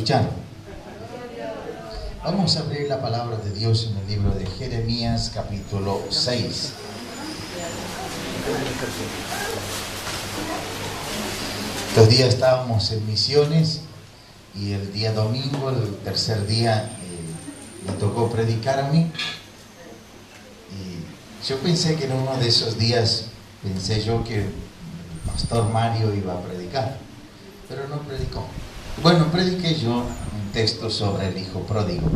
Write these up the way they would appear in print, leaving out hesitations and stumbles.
escucharon. Vamos a abrir la palabra de Dios en el libro de Jeremías, capítulo 6. Estos días estábamos en misiones y el día domingo, el tercer día, me tocó predicar a mí. Y yo pensé que en uno de esos días, pensé yo que el pastor Mario iba a predicar, pero no predicó. Bueno, prediqué yo un texto sobre el hijo pródigo.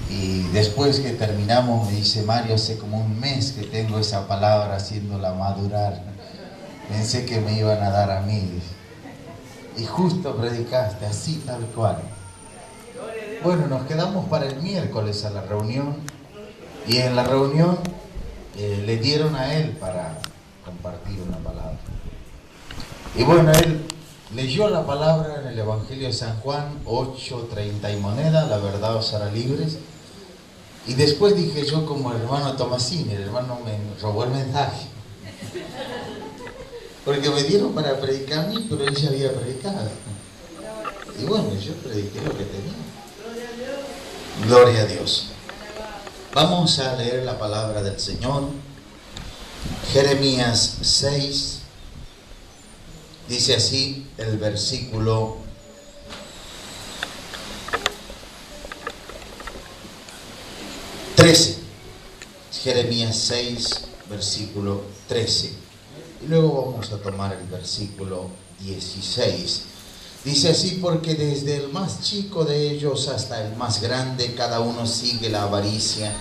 Y después que terminamos, me dice Mario, hace como un mes que tengo esa palabra haciéndola madurar. Pensé que me iban a dar a mí. Y justo predicaste, así tal cual. Bueno, nos quedamos para el miércoles a la reunión. Y en la reunión le dieron a él para compartir una palabra. Y bueno, él leyó la palabra en el Evangelio de San Juan 8:30 y moneda, la verdad os hará libres. Y después dije yo como el hermano Tomasini, el hermano me robó el mensaje. Porque me dieron para predicar a mí, pero él ya había predicado. Y bueno, yo prediqué lo que tenía. Gloria a Dios. Vamos a leer la palabra del Señor. Jeremías 6. Dice así el versículo 13. Jeremías 6, versículo 13. Y luego vamos a tomar el versículo 16. Dice así: porque desde el más chico de ellos hasta el más grande, cada uno sigue la avaricia,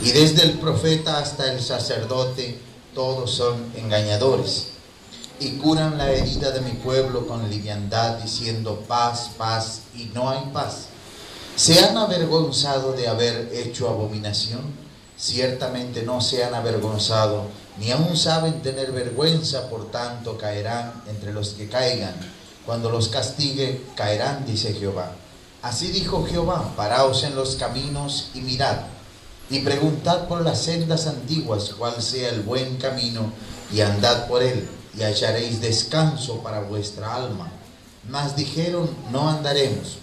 y desde el profeta hasta el sacerdote, todos son engañadores. Y curan la herida de mi pueblo con liviandad, diciendo paz, paz, y no hay paz. ¿Se han avergonzado de haber hecho abominación? Ciertamente no se han avergonzado, ni aún saben tener vergüenza, por tanto caerán entre los que caigan. Cuando los castigue, caerán, dice Jehová. Así dijo Jehová: paraos en los caminos y mirad, y preguntad por las sendas antiguas cuál sea el buen camino, y andad por él, y hallaréis descanso para vuestra alma. Mas dijeron: no andaremos.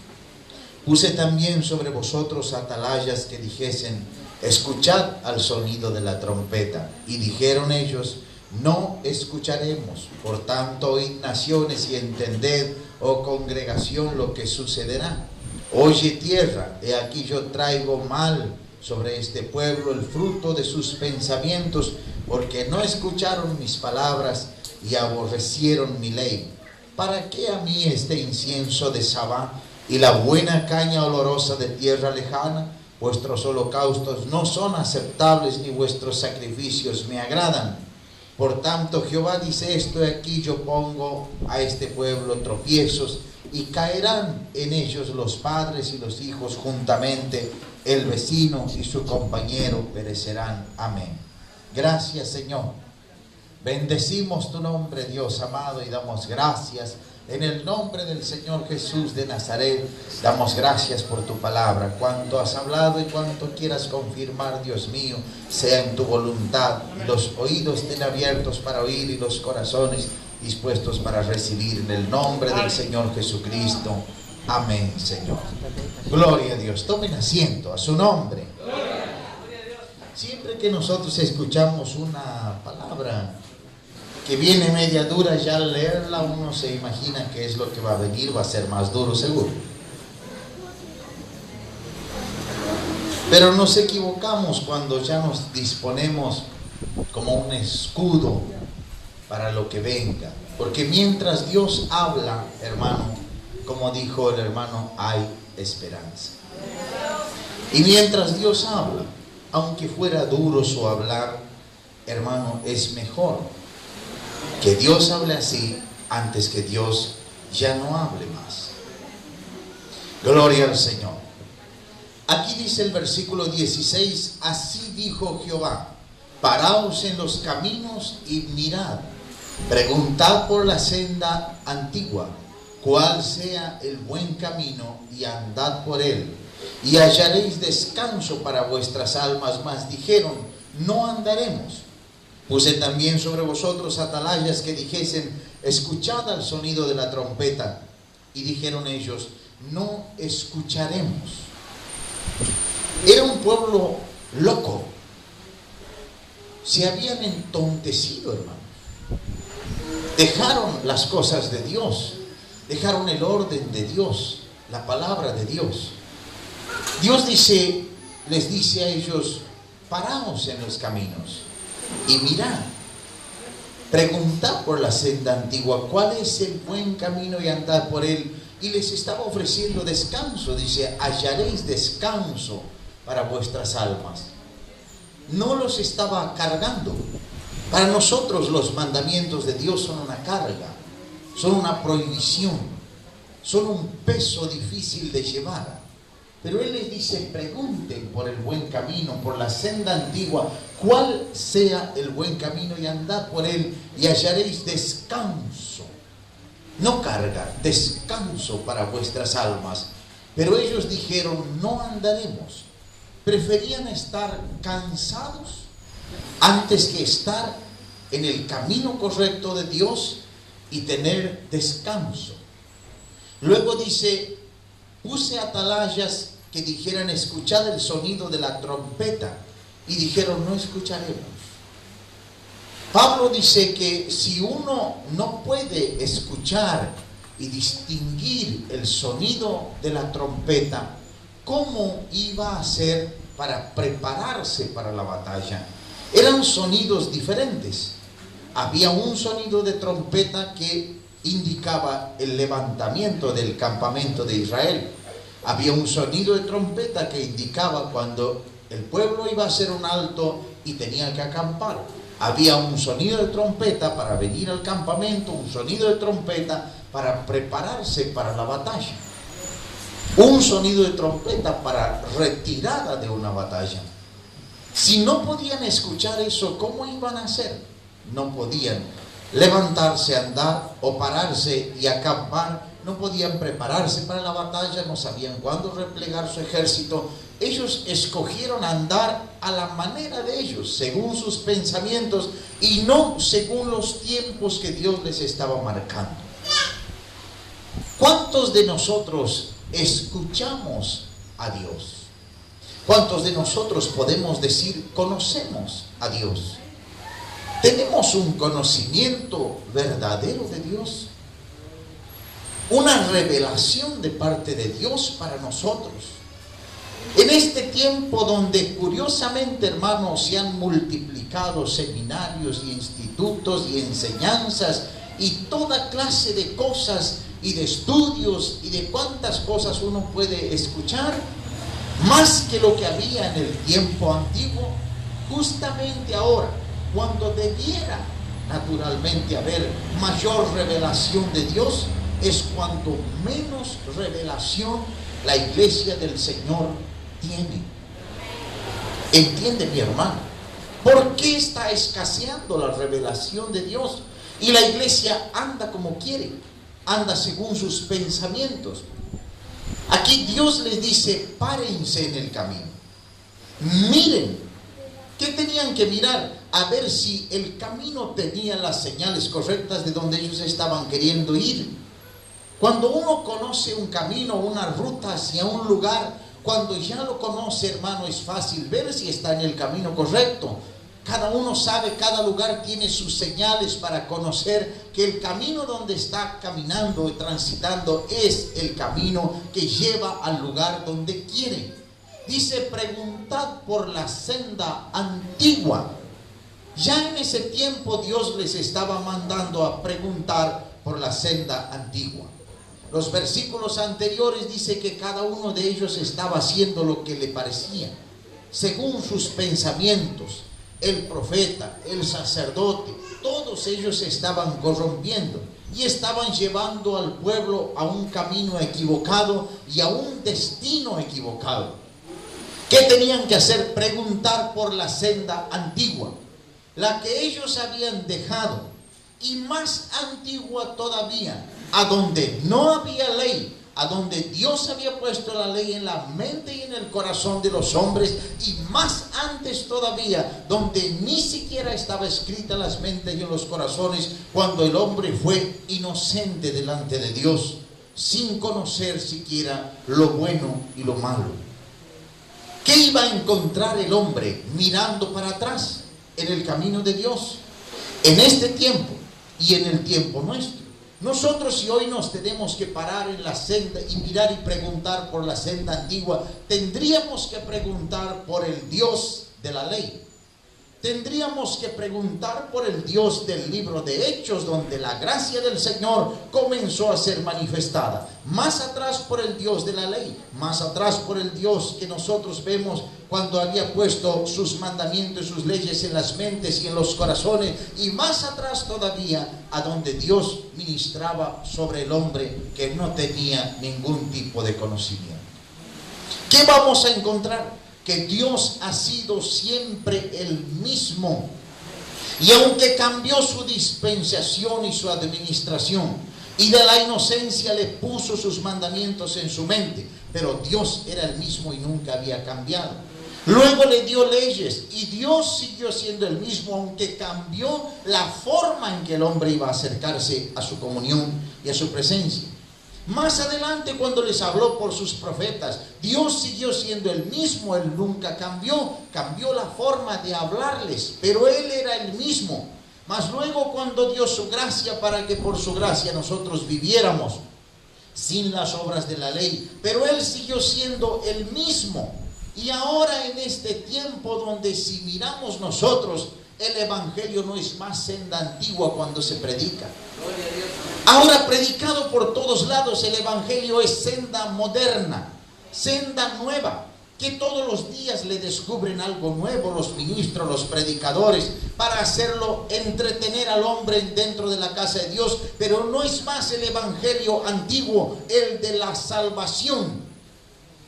Puse también sobre vosotros atalayas que dijesen: escuchad al sonido de la trompeta. Y dijeron ellos: no escucharemos. Por tanto, oíd naciones y entended, oh congregación, lo que sucederá. Oye tierra, he aquí yo traigo mal sobre este pueblo, el fruto de sus pensamientos, porque no escucharon mis palabras y aborrecieron mi ley. ¿Para qué a mí este incienso de Sabá y la buena caña olorosa de tierra lejana? Vuestros holocaustos no son aceptables, ni vuestros sacrificios me agradan. Por tanto, Jehová dice esto: aquí yo pongo a este pueblo tropiezos, y caerán en ellos los padres y los hijos juntamente, el vecino y su compañero perecerán. Amén. Gracias, Señor. Bendecimos tu nombre, Dios amado, y damos gracias en el nombre del Señor Jesús de Nazaret. Damos gracias por tu palabra. Cuanto has hablado y cuanto quieras confirmar, Dios mío, sea en tu voluntad. Los oídos estén abiertos para oír y los corazones dispuestos para recibir, en el nombre del Señor Jesucristo. Amén, Señor. Gloria a Dios. Tomen asiento a su nombre. Siempre que nosotros escuchamos una palabra que viene media dura, ya al leerla uno se imagina que es lo que va a venir, va a ser más duro seguro. Pero nos equivocamos cuando ya nos disponemos como un escudo para lo que venga. Porque mientras Dios habla, hermano, como dijo el hermano, hay esperanza. Y mientras Dios habla, aunque fuera duro su hablar, hermano, es mejor que Dios hable así antes que Dios ya no hable más. Gloria al Señor. Aquí dice el versículo 16: así dijo Jehová: paraos en los caminos y mirad, preguntad por la senda antigua cuál sea el buen camino, y andad por él, y hallaréis descanso para vuestras almas. Mas dijeron: no andaremos. Puse también sobre vosotros atalayas que dijesen: escuchad al sonido de la trompeta. Y dijeron ellos: no escucharemos. Era un pueblo loco. Se habían entontecido, hermanos. Dejaron las cosas de Dios. Dejaron el orden de Dios, la palabra de Dios. Dios les dice a ellos: paraos en los caminos y mirad, preguntad por la senda antigua cuál es el buen camino y andad por él. Y les estaba ofreciendo descanso. Dice: hallaréis descanso para vuestras almas. No los estaba cargando. Para nosotros los mandamientos de Dios son una carga, son una prohibición, son un peso difícil de llevar. Pero Él les dice: pregunten por el buen camino, por la senda antigua, cuál sea el buen camino y andad por él y hallaréis descanso. No carga, descanso para vuestras almas. Pero ellos dijeron: no andaremos. Preferían estar cansados antes que estar en el camino correcto de Dios y tener descanso. Luego dice: puse atalayas que dijeran: escuchad el sonido de la trompeta. Y dijeron: no escucharemos. Pablo dice que si uno no puede escuchar y distinguir el sonido de la trompeta, ¿cómo iba a hacer para prepararse para la batalla? Eran sonidos diferentes. Había un sonido de trompeta que indicaba el levantamiento del campamento de Israel. Había un sonido de trompeta que indicaba cuando el pueblo iba a hacer un alto y tenía que acampar. Había un sonido de trompeta para venir al campamento, un sonido de trompeta para prepararse para la batalla, un sonido de trompeta para retirada de una batalla. Si no podían escuchar eso, ¿cómo iban a hacer? No podían levantarse, andar o pararse y acampar. No podían prepararse para la batalla, no sabían cuándo replegar su ejército. Ellos escogieron andar a la manera de ellos, según sus pensamientos y no según los tiempos que Dios les estaba marcando. ¿Cuántos de nosotros escuchamos a Dios? ¿Cuántos de nosotros podemos decir conocemos a Dios? ¿Tenemos un conocimiento verdadero de Dios? Una revelación de parte de Dios para nosotros. En este tiempo donde curiosamente, hermanos, se han multiplicado seminarios y institutos y enseñanzas y toda clase de cosas y de estudios y de cuántas cosas uno puede escuchar, más que lo que había en el tiempo antiguo, justamente ahora, cuando debiera naturalmente haber mayor revelación de Dios, es cuando menos revelación la iglesia del Señor tiene. ¿Entiende, mi hermano? ¿Por qué está escaseando la revelación de Dios? Y la iglesia anda como quiere, anda según sus pensamientos. Aquí Dios les dice: párense en el camino, miren. ¿Qué tenían que mirar? A ver si el camino tenía las señales correctas de donde ellos estaban queriendo ir. Cuando uno conoce un camino, una ruta hacia un lugar, cuando ya lo conoce, hermano, es fácil ver si está en el camino correcto. Cada uno sabe, cada lugar tiene sus señales para conocer que el camino donde está caminando y transitando es el camino que lleva al lugar donde quiere. Dice: preguntad por la senda antigua. Ya en ese tiempo Dios les estaba mandando a preguntar por la senda antigua. Los versículos anteriores dice que cada uno de ellos estaba haciendo lo que le parecía, según sus pensamientos. El profeta, el sacerdote, todos ellos estaban corrompiendo y estaban llevando al pueblo a un camino equivocado y a un destino equivocado. ¿Qué tenían que hacer? Preguntar por la senda antigua, la que ellos habían dejado, y más antigua todavía, a donde no había ley, a donde Dios había puesto la ley en la mente y en el corazón de los hombres, y más antes todavía, donde ni siquiera estaba escrita en las mentes y en los corazones, cuando el hombre fue inocente delante de Dios. sin conocer siquiera lo bueno y lo malo. ¿Qué iba a encontrar el hombre mirando para atrás en el camino de Dios? En este tiempo y en el tiempo nuestro. Nosotros, si hoy nos tenemos que parar en la senda y mirar y preguntar por la senda antigua, tendríamos que preguntar por el Dios de la ley. Tendríamos que preguntar por el Dios del libro de Hechos, donde la gracia del Señor comenzó a ser manifestada. Más atrás por el Dios de la ley, más atrás por el Dios que nosotros vemos cuando había puesto sus mandamientos y sus leyes en las mentes y en los corazones, y más atrás todavía a donde Dios ministraba sobre el hombre que no tenía ningún tipo de conocimiento. ¿Qué vamos a encontrar? Que Dios ha sido siempre el mismo. Y aunque cambió su dispensación y su administración, y de la inocencia le puso sus mandamientos en su mente, pero Dios era el mismo y nunca había cambiado. Luego le dio leyes y Dios siguió siendo el mismo, aunque cambió la forma en que el hombre iba a acercarse a su comunión y a su presencia. Más adelante, cuando les habló por sus profetas, Dios siguió siendo el mismo. Él nunca cambió la forma de hablarles, pero Él era el mismo. Mas luego, cuando dio su gracia para que por su gracia nosotros viviéramos sin las obras de la ley, pero Él siguió siendo el mismo. Y ahora, en este tiempo donde, si miramos nosotros, el evangelio no es más senda antigua cuando se predica. Ahora, predicado por todos lados, el evangelio es senda moderna, senda nueva, que todos los días le descubren algo nuevo los ministros, los predicadores, para hacerlo entretener al hombre dentro de la casa de Dios. Pero no es más el evangelio antiguo, el de la salvación,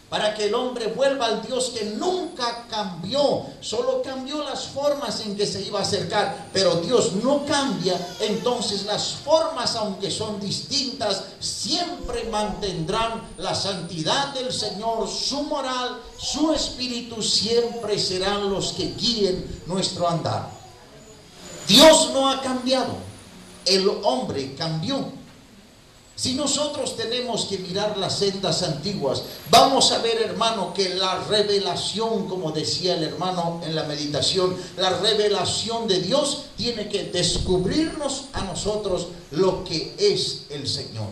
para que el hombre vuelva al Dios que nunca cambió. Solo cambió las formas en que se iba a acercar, pero Dios no cambia. Entonces las formas, aunque son distintas, siempre mantendrán la santidad del Señor, su moral, su espíritu, siempre serán los que guíen nuestro andar. Dios no ha cambiado, el hombre cambió. Si nosotros tenemos que mirar las sendas antiguas, vamos a ver, hermano, que la revelación, como decía el hermano en la meditación, la revelación de Dios tiene que descubrirnos a nosotros lo que es el Señor,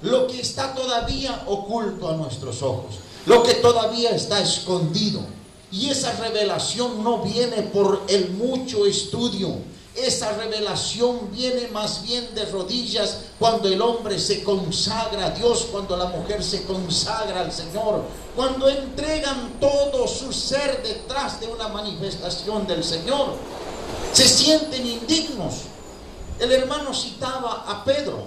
lo que está todavía oculto a nuestros ojos, lo que todavía está escondido. Y esa revelación no viene por el mucho estudio. Esa revelación viene más bien de rodillas cuando el hombre se consagra a Dios, cuando la mujer se consagra al Señor, cuando entregan todo su ser detrás de una manifestación del Señor. Se sienten indignos. El hermano citaba a Pedro.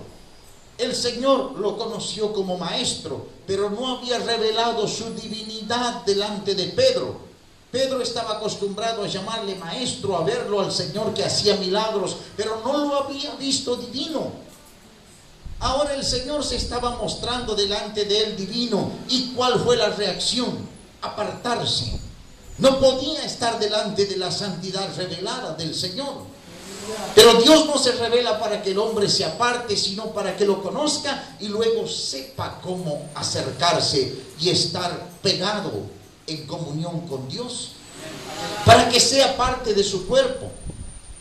El Señor lo conoció como maestro, pero no había revelado su divinidad delante de Pedro. Pedro estaba acostumbrado a llamarle maestro, a verlo al Señor que hacía milagros, pero no lo había visto divino. Ahora el Señor se estaba mostrando delante de él divino. ¿Y cuál fue la reacción? Apartarse. No podía estar delante de la santidad revelada del Señor. Pero Dios no se revela para que el hombre se aparte, sino para que lo conozca y luego sepa cómo acercarse y estar pegado en comunión con Dios, para que sea parte de su cuerpo.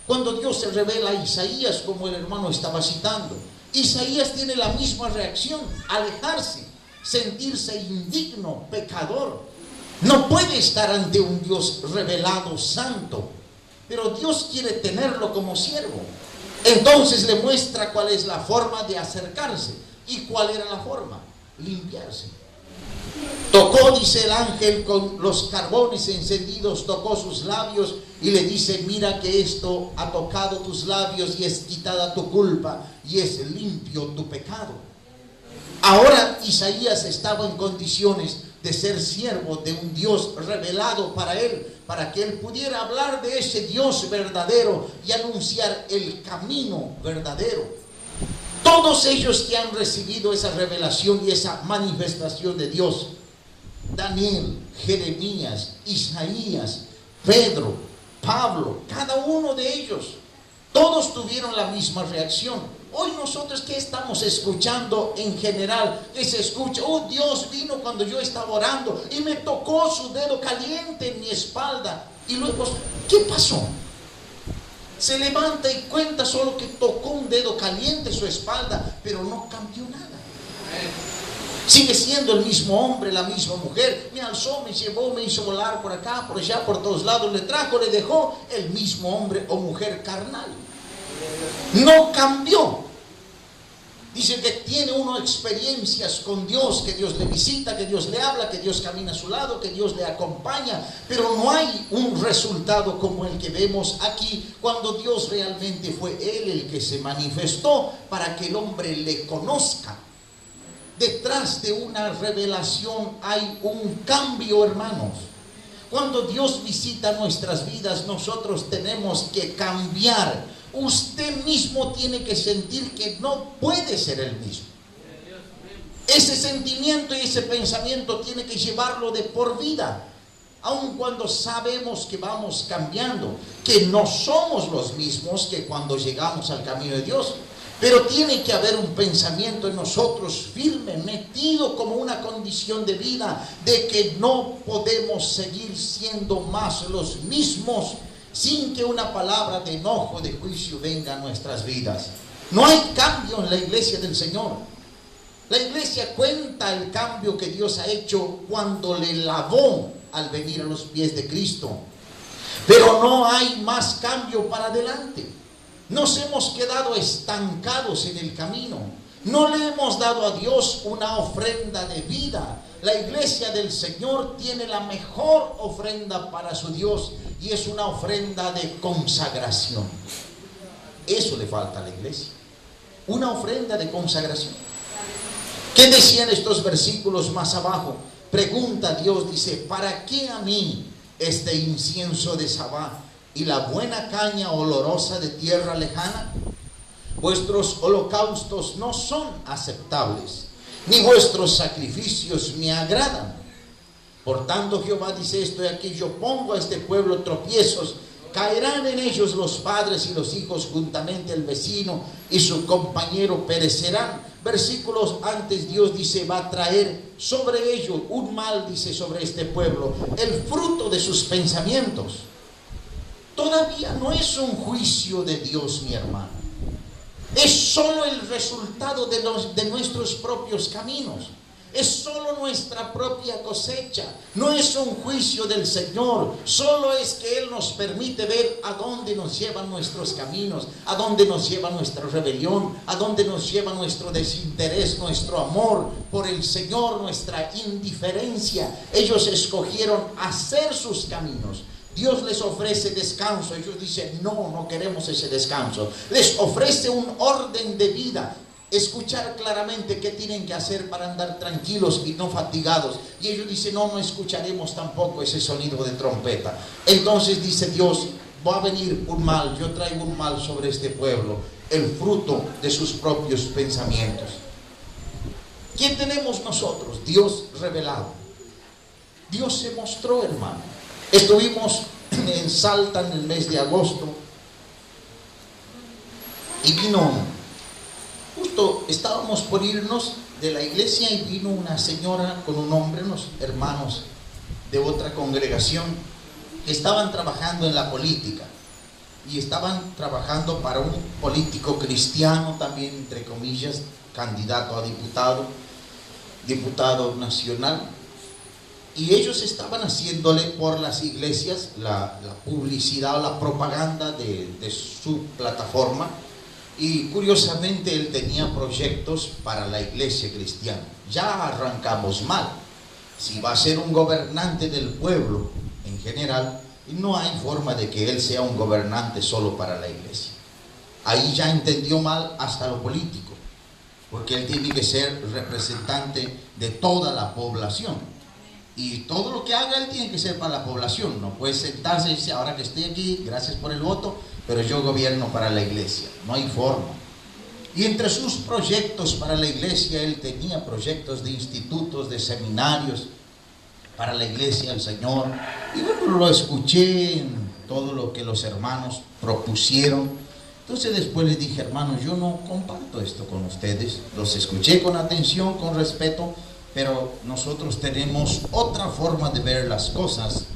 Cuando Dios se revela a Isaías, como el hermano estaba citando, Isaías tiene la misma reacción: alejarse, sentirse indigno, pecador. No puede estar ante un Dios revelado, santo, pero Dios quiere tenerlo como siervo. Entonces le muestra cuál es la forma de acercarse. ¿Y cuál era la forma? Limpiarse. Tocó, dice el ángel, con los carbones encendidos, tocó sus labios y le dice: mira que esto ha tocado tus labios y es quitada tu culpa y es limpio tu pecado. Ahora Isaías estaba en condiciones de ser siervo de un Dios revelado para él, para que él pudiera hablar de ese Dios verdadero y anunciar el camino verdadero. Todos ellos que han recibido esa revelación y esa manifestación de Dios, Daniel, Jeremías, Isaías, Pedro, Pablo, cada uno de ellos, todos tuvieron la misma reacción. Hoy nosotros, ¿qué estamos escuchando en general? Que se escucha, oh, Dios vino cuando yo estaba orando y me tocó su dedo caliente en mi espalda. Y luego, ¿qué pasó? Se levanta y cuenta solo que tocó un dedo caliente en su espalda, pero no cambió nada. Sigue siendo el mismo hombre, la misma mujer. Me alzó, me llevó, me hizo volar por acá, por allá, por todos lados. Le trajo, le dejó, el mismo hombre o mujer carnal. No cambió. Dice que tiene uno experiencias con Dios, que Dios le visita, que Dios le habla, que Dios camina a su lado, que Dios le acompaña, pero no hay un resultado como el que vemos aquí, cuando Dios realmente fue Él el que se manifestó para que el hombre le conozca. Detrás de una revelación hay un cambio, hermanos. Cuando Dios visita nuestras vidas, nosotros tenemos que cambiar. Usted mismo tiene que sentir que no puede ser el mismo. Ese sentimiento y ese pensamiento tiene que llevarlo de por vida. Aun cuando sabemos que vamos cambiando, que no somos los mismos que cuando llegamos al camino de Dios. Pero tiene que haber un pensamiento en nosotros firme, metido como una condición de vida, de que no podemos seguir siendo más los mismos sin que una palabra de enojo, de juicio venga a nuestras vidas. No hay cambio en la iglesia del Señor. La iglesia cuenta el cambio que Dios ha hecho cuando le lavó al venir a los pies de Cristo. Pero no hay más cambio para adelante. Nos hemos quedado estancados en el camino. No le hemos dado a Dios una ofrenda de vida. La iglesia del Señor tiene la mejor ofrenda para su Dios, y es una ofrenda de consagración. Eso le falta a la iglesia, una ofrenda de consagración. ¿Qué decían estos versículos más abajo? Pregunta Dios, dice: ¿para qué a mí este incienso de Sabá y la buena caña olorosa de tierra lejana? Vuestros holocaustos no son aceptables, ni vuestros sacrificios me agradan. Por tanto, Jehová dice esto: y aquí yo pongo a este pueblo tropiezos, caerán en ellos los padres y los hijos, juntamente el vecino y su compañero perecerán. Versículos antes Dios dice: va a traer sobre ellos un mal, dice, sobre este pueblo, el fruto de sus pensamientos. Todavía no es un juicio de Dios, mi hermano. Es solo el resultado de nuestros propios caminos. Es solo nuestra propia cosecha. No es un juicio del Señor. Solo es que Él nos permite ver a dónde nos llevan nuestros caminos, a dónde nos lleva nuestra rebelión, a dónde nos lleva nuestro desinterés, nuestro amor por el Señor, nuestra indiferencia. Ellos escogieron hacer sus caminos. Dios les ofrece descanso. Ellos dicen: no, no queremos ese descanso. Les ofrece un orden de vida. Escuchar claramente qué tienen que hacer para andar tranquilos y no fatigados. Y ellos dicen: no, no escucharemos tampoco ese sonido de trompeta. Entonces dice Dios: va a venir un mal, yo traigo un mal sobre este pueblo, el fruto de sus propios pensamientos. ¿Quién tenemos nosotros? Dios revelado. Dios se mostró, hermano. Estuvimos en Salta en el mes de agosto y justo estábamos por irnos de la iglesia y vino una señora con un hombre, unos hermanos de otra congregación que estaban trabajando en la política y estaban trabajando para un político cristiano también, entre comillas, candidato a diputado nacional. Y ellos estaban haciéndole por las iglesias la publicidad o la propaganda de su plataforma. Y curiosamente él tenía proyectos para la iglesia cristiana. Ya arrancamos mal. Si va a ser un gobernante del pueblo en general, no hay forma de que él sea un gobernante solo para la iglesia. Ahí ya entendió mal hasta lo político, porque él tiene que ser representante de toda la población. Y todo lo que haga él tiene que ser para la población. No puede sentarse y decir: ahora que estoy aquí, gracias por el voto, pero yo gobierno para la iglesia. No hay forma. Y entre sus proyectos para la iglesia, él tenía proyectos de institutos, de seminarios para la iglesia del Señor. Y bueno, lo escuché en todo lo que los hermanos propusieron. Entonces después les dije, hermanos, yo no comparto esto con ustedes. Los escuché con atención, con respeto, pero nosotros tenemos otra forma de ver las cosas.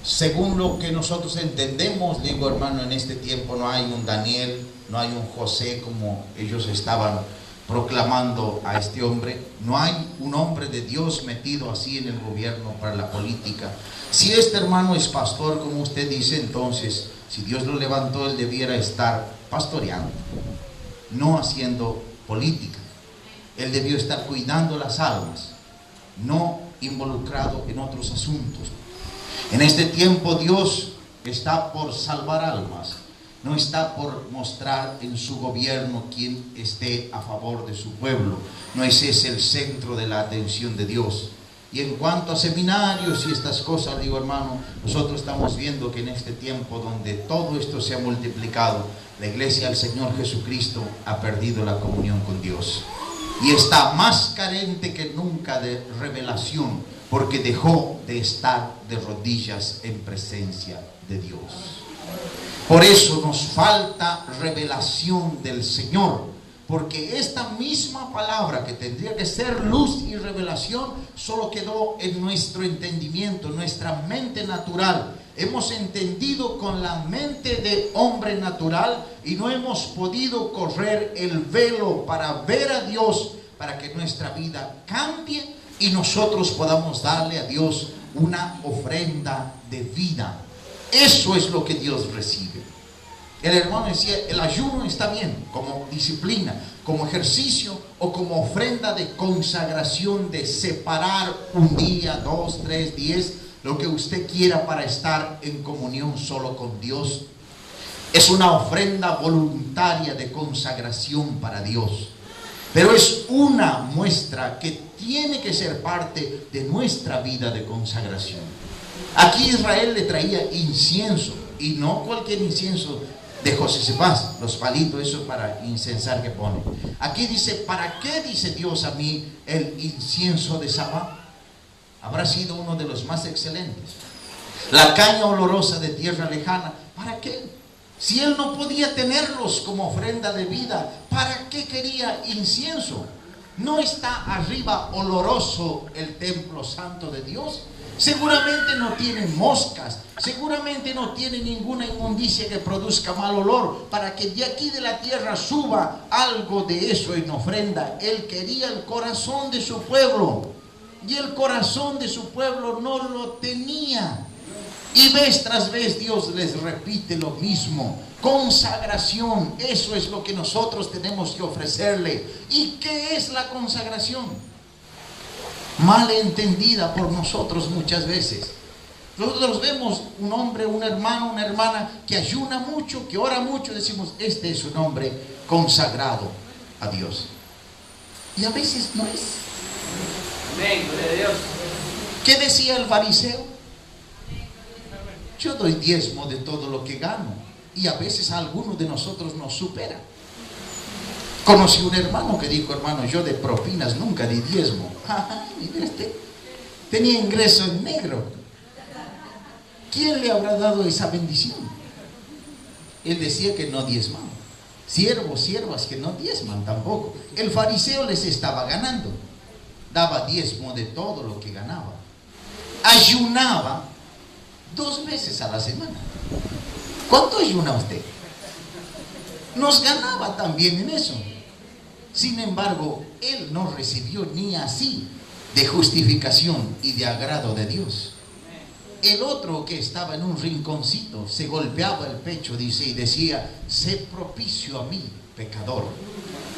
Según lo que nosotros entendemos, digo, hermano, en este tiempo no hay un Daniel, no hay un José como ellos estaban proclamando a este hombre. No hay un hombre de Dios metido así en el gobierno para la política. Si este hermano es pastor, como usted dice, entonces, si Dios lo levantó, él debiera estar pastoreando, no haciendo política. Él debió estar cuidando las almas, no involucrado en otros asuntos. En este tiempo Dios está por salvar almas, no está por mostrar en su gobierno quién esté a favor de su pueblo. No es ese el centro de la atención de Dios. Y en cuanto a seminarios y estas cosas, digo, hermano, nosotros estamos viendo que en este tiempo donde todo esto se ha multiplicado, la iglesia del Señor Jesucristo ha perdido la comunión con Dios y está más carente que nunca de revelación, porque dejó de estar de rodillas en presencia de Dios. Por eso nos falta revelación del Señor, porque esta misma palabra que tendría que ser luz y revelación solo quedó en nuestro entendimiento, nuestra mente natural. Hemos entendido con la mente de hombre natural y no hemos podido correr el velo para ver a Dios, para que nuestra vida cambie y nosotros podamos darle a Dios una ofrenda de vida. Eso es lo que Dios recibe. El hermano decía, el ayuno está bien como disciplina, como ejercicio o como ofrenda de consagración, de separar un día, 2, 3, 10, lo que usted quiera para estar en comunión solo con Dios. Es una ofrenda voluntaria de consagración para Dios, pero es una muestra que tiene que ser parte de nuestra vida de consagración. Aquí Israel le traía incienso, y no cualquier incienso de Josafat, los palitos, eso para incensar que pone. Aquí dice, ¿para qué dice Dios a mí el incienso de Sabá? Habrá sido uno de los más excelentes. La caña olorosa de tierra lejana, ¿para qué? Si él no podía tenerlos como ofrenda de vida, ¿para qué quería incienso? ¿No está arriba oloroso el templo santo de Dios? Seguramente no tienen moscas, seguramente no tiene ninguna inmundicia que produzca mal olor, para que de aquí de la tierra suba algo de eso en ofrenda. Él quería el corazón de su pueblo, y el corazón de su pueblo no lo tenía. Y vez tras vez Dios les repite lo mismo: consagración. Eso es lo que nosotros tenemos que ofrecerle. ¿Y qué es la consagración? Mal entendida por nosotros muchas veces. Nosotros vemos un hombre, un hermano, una hermana que ayuna mucho, que ora mucho, decimos, este es un hombre consagrado a Dios. Y a veces no es. Amén, gloria a Dios. ¿Qué decía el fariseo? Yo doy diezmo de todo lo que gano, y a veces a algunos de nosotros nos supera. Conocí un hermano que dijo, hermano, yo de propinas nunca di diezmo. Mire este, tenía ingreso en negro. ¿Quién le habrá dado esa bendición? Él decía que no diezmaba. Siervos, siervas que no diezman tampoco. El fariseo les estaba ganando. Daba diezmo de todo lo que ganaba. Ayunaba 2 veces a la semana. ¿Cuánto ayuna usted? Nos ganaba también en eso. Sin embargo, él no recibió ni así de justificación y de agrado de Dios. El otro, que estaba en un rinconcito, se golpeaba el pecho, dice, y decía, sé propicio a mí, pecador.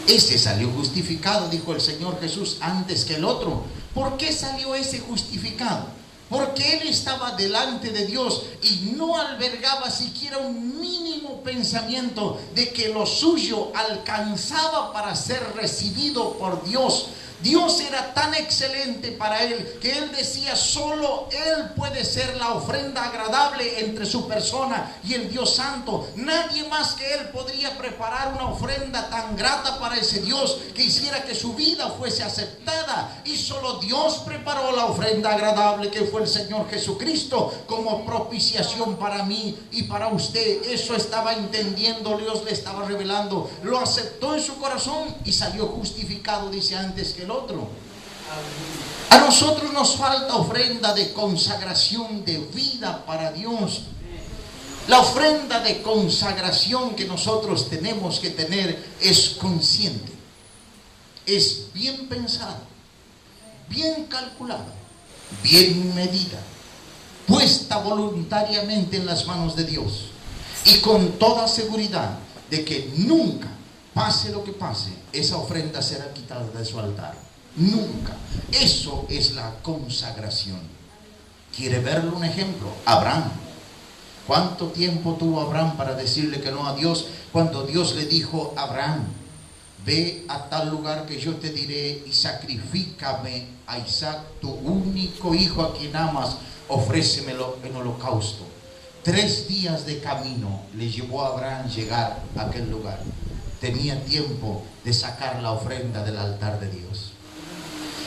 Ese salió justificado, dijo el Señor Jesús, antes que el otro. ¿Por qué salió ese justificado? Porque él estaba delante de Dios y no albergaba siquiera un mínimo pensamiento de que lo suyo alcanzaba para ser recibido por Dios. Dios era tan excelente para él que él decía: solo él puede ser la ofrenda agradable entre su persona y el Dios Santo. Nadie más que él podría preparar una ofrenda tan grata para ese Dios que hiciera que su vida fuese aceptada. Y solo Dios preparó la ofrenda agradable, que fue el Señor Jesucristo, como propiciación para mí y para usted. Eso estaba entendiendo, Dios le estaba revelando. Lo aceptó en su corazón y salió justificado, dice, antes que el otro. A nosotros nos falta ofrenda de consagración de vida para Dios. La ofrenda de consagración que nosotros tenemos que tener es consciente, es bien pensada, bien calculada, bien medida, puesta voluntariamente en las manos de Dios, y con toda seguridad de que nunca, pase lo que pase, esa ofrenda será quitada de su altar. Nunca. Eso es la consagración. ¿Quiere verle un ejemplo? Abraham. ¿Cuánto tiempo tuvo Abraham para decirle que no a Dios? Cuando Dios le dijo: Abraham, ve a tal lugar que yo te diré y sacrifícame a Isaac, tu único hijo a quien amas, ofrécemelo en holocausto. 3 días de camino le llevó a Abraham llegar a aquel lugar. Tenía tiempo de sacar la ofrenda del altar de Dios.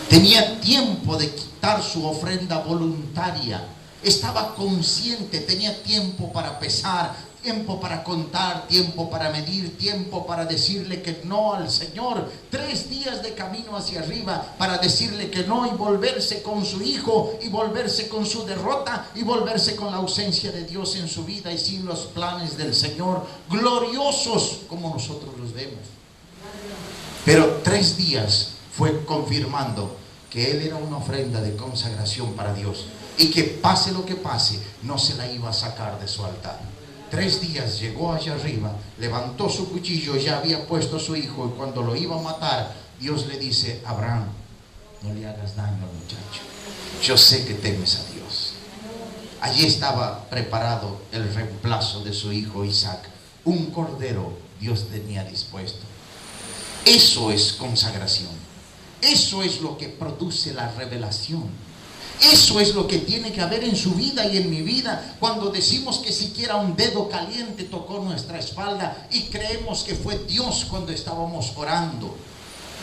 Tenía tiempo de quitar su ofrenda voluntaria. Estaba consciente, tenía tiempo para pesar, tiempo para contar, tiempo para medir, tiempo para decirle que no al Señor. 3 días de camino hacia arriba para decirle que no, y volverse con su hijo, y volverse con su derrota, y volverse con la ausencia de Dios en su vida y sin los planes del Señor, gloriosos como nosotros los vemos. Pero 3 días fue confirmando que él era una ofrenda de consagración para Dios, y que pase lo que pase, no se la iba a sacar de su altar. 3 días llegó allá arriba, levantó su cuchillo, ya había puesto a su hijo, y cuando lo iba a matar, Dios le dice: Abraham, no le hagas daño al muchacho, yo sé que temes a Dios. Allí estaba preparado el reemplazo de su hijo Isaac. Un cordero Dios tenía dispuesto. Eso es consagración. Eso es lo que produce la revelación. Eso es lo que tiene que haber en su vida y en mi vida, cuando decimos que siquiera un dedo caliente tocó nuestra espalda y creemos que fue Dios cuando estábamos orando.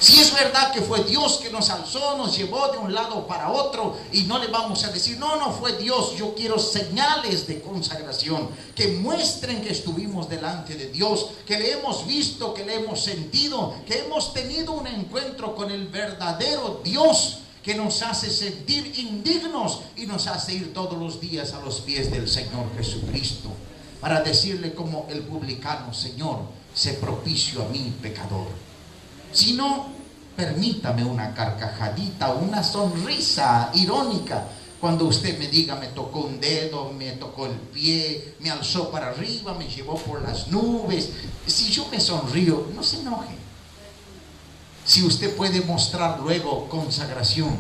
Si es verdad que fue Dios que nos alzó, nos llevó de un lado para otro, y no le vamos a decir: no, no fue Dios. Yo quiero señales de consagración que muestren que estuvimos delante de Dios, que le hemos visto, que le hemos sentido, que hemos tenido un encuentro con el verdadero Dios, que nos hace sentir indignos y nos hace ir todos los días a los pies del Señor Jesucristo para decirle como el publicano: Señor, sé propicio a mí, pecador. Si no, permítame una carcajadita, una sonrisa irónica cuando usted me diga: me tocó un dedo, me tocó el pie, me alzó para arriba, me llevó por las nubes. Si yo me sonrío, no se enoje. Si usted puede mostrar luego consagración,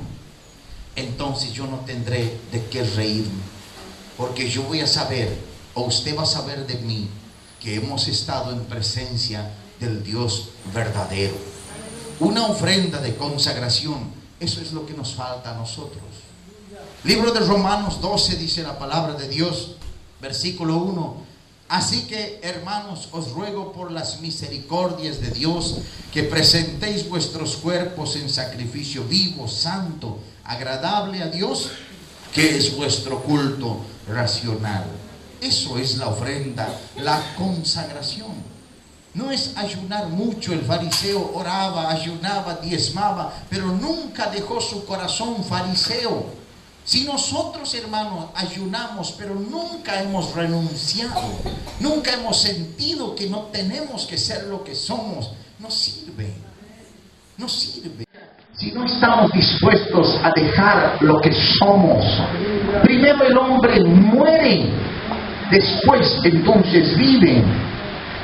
entonces yo no tendré de qué reírme, porque yo voy a saber, o usted va a saber de mí, que hemos estado en presencia del Dios verdadero. Una ofrenda de consagración, eso es lo que nos falta a nosotros. Libro de Romanos 12 dice la palabra de Dios, versículo 1: así que, hermanos, os ruego por las misericordias de Dios que presentéis vuestros cuerpos en sacrificio vivo, santo, agradable a Dios, que es vuestro culto racional. Eso es la ofrenda, la consagración. No es ayunar mucho. El fariseo oraba, ayunaba, diezmaba, pero nunca dejó su corazón fariseo. Si nosotros, hermanos, ayunamos, pero nunca hemos renunciado, nunca hemos sentido que no tenemos que ser lo que somos, no sirve. No sirve. Si no estamos dispuestos a dejar lo que somos, primero el hombre muere, después entonces vive.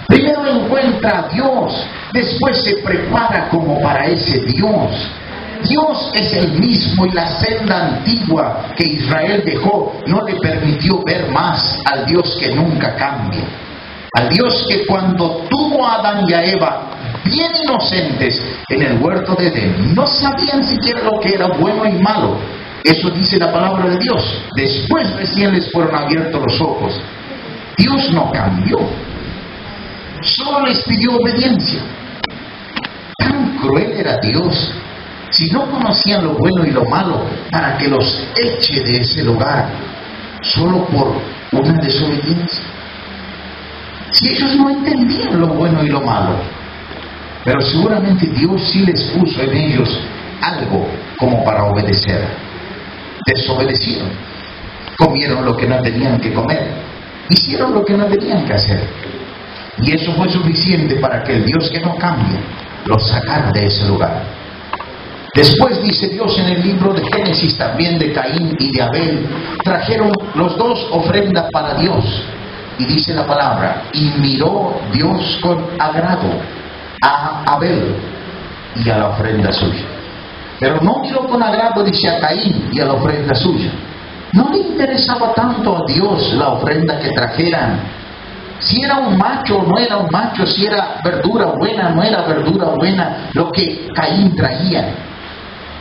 Primero encuentra a Dios, después se prepara como para ese Dios. Dios es el mismo, y la senda antigua que Israel dejó no le permitió ver más al Dios que nunca cambia. Al Dios que cuando tuvo a Adán y a Eva bien inocentes, en el huerto de Edén, no sabían siquiera lo que era bueno y malo. Eso dice la palabra de Dios. Después recién les fueron abiertos los ojos. Dios no cambió, solo les pidió obediencia. Tan cruel era Dios, si no conocían lo bueno y lo malo, para que los eche de ese lugar solo por una desobediencia. Si ellos no entendían lo bueno y lo malo, pero seguramente Dios sí les puso en ellos algo como para obedecer. Desobedecieron, comieron lo que no tenían que comer, hicieron lo que no tenían que hacer, y eso fue suficiente para que el Dios que no cambia los sacara de ese lugar. Después dice Dios en el libro de Génesis, también de Caín y de Abel, trajeron los dos ofrendas para Dios, y dice la palabra, y miró Dios con agrado a Abel y a la ofrenda suya. Pero no miró con agrado, dice, a Caín y a la ofrenda suya. No le interesaba tanto a Dios la ofrenda que trajeran. Si era un macho o no era un macho, si era verdura buena o no era verdura buena, lo que Caín traía.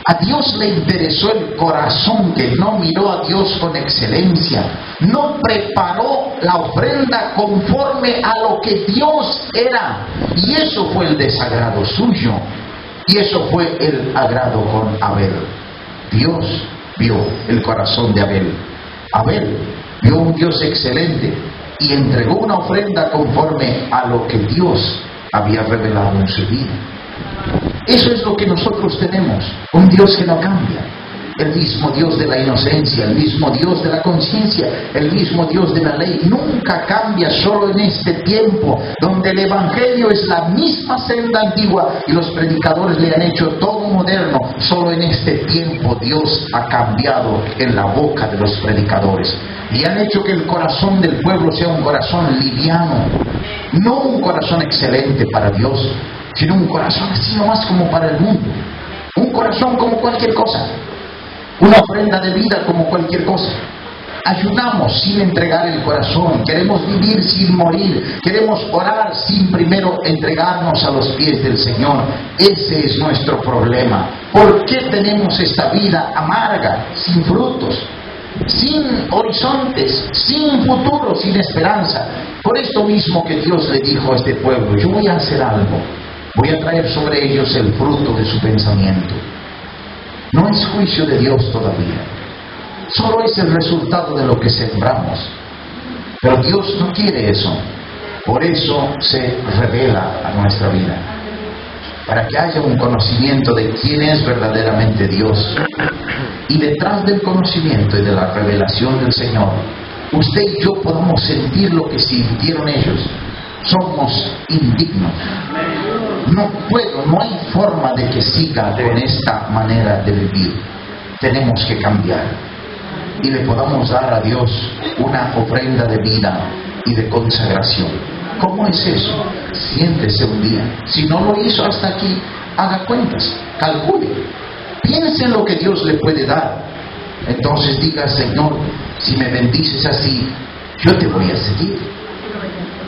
A Dios le interesó el corazón, que no miró a Dios con excelencia. No preparó la ofrenda conforme a lo que Dios era. Y eso fue el desagrado suyo. Y eso fue el agrado con Abel. Dios vio el corazón de Abel. Abel vio un Dios excelente y entregó una ofrenda conforme a lo que Dios había revelado en su vida. Eso es lo que nosotros tenemos, un Dios que no cambia, el mismo Dios de la inocencia, el mismo Dios de la conciencia, el mismo Dios de la ley. Nunca cambia, solo en este tiempo donde el Evangelio es la misma senda antigua y los predicadores le han hecho todo moderno. Solo en este tiempo Dios ha cambiado en la boca de los predicadores y han hecho que el corazón del pueblo sea un corazón liviano, no un corazón excelente para Dios, sino un corazón así nomás como para el mundo, un corazón como cualquier cosa, una ofrenda de vida como cualquier cosa. Ayunamos sin entregar el corazón, queremos vivir sin morir, queremos orar sin primero entregarnos a los pies del Señor. Ese es nuestro problema. ¿Por qué tenemos esta vida amarga, sin frutos, sin horizontes, sin futuro, sin esperanza? Por esto mismo que Dios le dijo a este pueblo, yo voy a hacer algo, voy a traer sobre ellos el fruto de su pensamiento. No es juicio de Dios todavía, solo es el resultado de lo que sembramos. Pero Dios no quiere eso, por eso se revela a nuestra vida, para que haya un conocimiento de quién es verdaderamente Dios. Y detrás del conocimiento y de la revelación del Señor, usted y yo podamos sentir lo que sintieron ellos. Somos indignos. No hay forma de que siga con esta manera de vivir. Tenemos que cambiar y le podamos dar a Dios una ofrenda de vida y de consagración. ¿Cómo es eso? Siéntese un día. Si no lo hizo hasta aquí, haga cuentas, calcule, piense en lo que Dios le puede dar. Entonces diga, Señor, si me bendices así, yo te voy a seguir.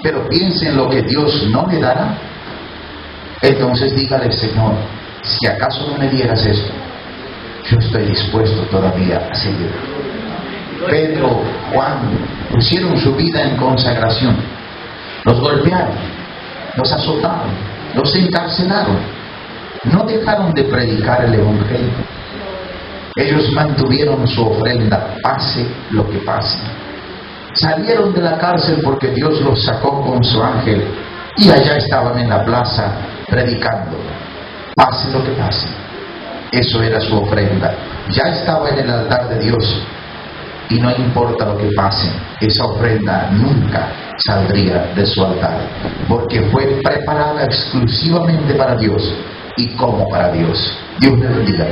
Pero piense en lo que Dios no le dará. Entonces dígale, Señor, si acaso no me dieras esto, yo estoy dispuesto todavía a seguir. Pedro, Juan pusieron su vida en consagración. Los golpearon, los azotaron, los encarcelaron. No dejaron de predicar el Evangelio. Ellos mantuvieron su ofrenda, pase lo que pase. Salieron de la cárcel porque Dios los sacó con su ángel y allá estaban en la plaza predicando, pase lo que pase. Eso era su ofrenda. Ya estaba en el altar de Dios y no importa lo que pase, esa ofrenda nunca saldría de su altar, porque fue preparada exclusivamente para Dios y como para Dios. Dios me bendiga.